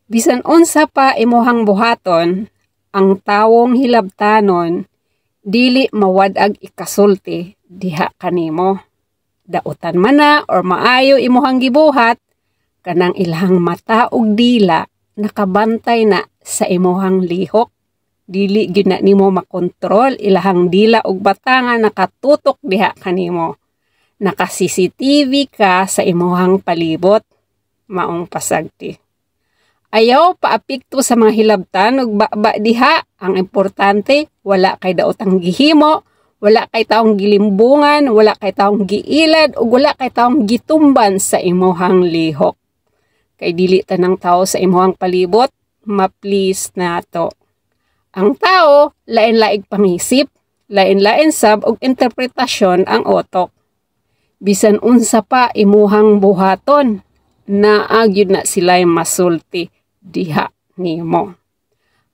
Bisan unsa pa imuhang buhaton, ang tawong hilabtanon, dili mawadag ikasulti diha kanimo. Dautan man na or maayo imuhang gibuhat, kanang ilahang mata ug dila nakabantay na sa imuhang lihok. Dili gyud na nimo makontrol ilahang dila ug bata nga nakatutok diha kanimo. Naka-CCTV ka sa imuhang palibot. Maong pasagti. Ayaw paapikto sa mga hilabtan ug baba diha. Ang importante, wala kay daotang gihimo, wala kay taong gilimbungan, wala kay taong giilad, ug wala kay taong gitumban sa imuhang lihok. Kay dili tanang tao sa imuhang palibot, ma-please nato. Ang tao, lain-laing pangisip, lain-lain sab og interpretasyon ang otok. Bisan unsa pa imuhang buhaton, naagyud na sila'y masulti diha nimo.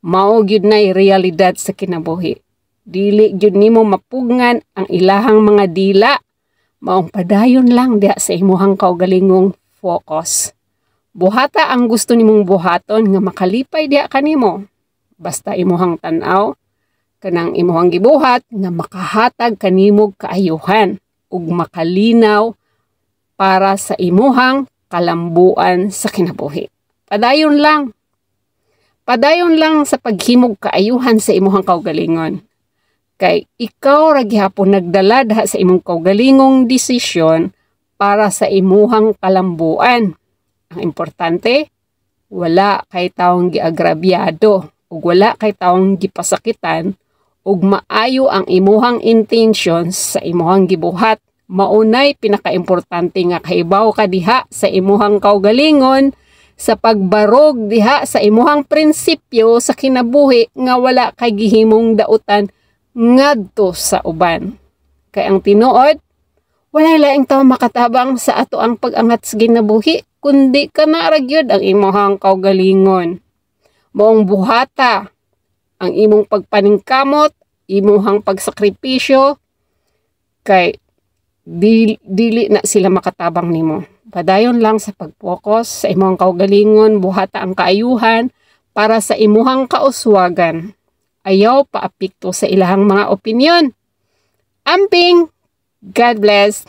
Mao gyud nay realidad sa kinabuhi. Dili gyud nimo mapugngan ang ilahang mga dila. Maong padayon lang diha sa imuhang kaugalingong focus. Buhata ang gusto nimong buhaton nga makalipay diha kanimo. Basta imuhang tan-aw kanang imuhang gibuhat nga makahatag kanimo kaayuhan ug makalinaw para sa imuhang kalambuan sa kinabuhi. Padayon lang. Padayon lang sa paghimog kaayuhan sa imuhang kaugalingon. Kay ikaw ra gihapon nagdala diha sa imong kaugalingong desisyon para sa imuhang kalambuan. Ang importante, wala kay taong giagrabyado ug wala kay taong gipasakitan ug maayo ang imuhang intentions sa imuhang gibuhat. Maunay pinakaimportante nga kahibaw ka diha sa imuhang kaugalingon sa pagbarog diha sa imuhang prinsipyo sa kinabuhi nga wala kay gihimong dautan ngadto sa uban. Kay ang tinuod, walay laing tawo makatabang sa ato ang pag-angat sa kinabuhi kundi kana ra gyud ang imuhang kaugalingon. Maong buhata ang imong pagpaningkamot, imuhang pagsakripisyo kay dili na sila makatabang nimo. Padayon lang sa pag-focus sa imong kaugalingon, buhata ang kaayuhan para sa imuhang kauswagan. Ayaw paapikto sa ilahang mga opinyon. Amping! God bless!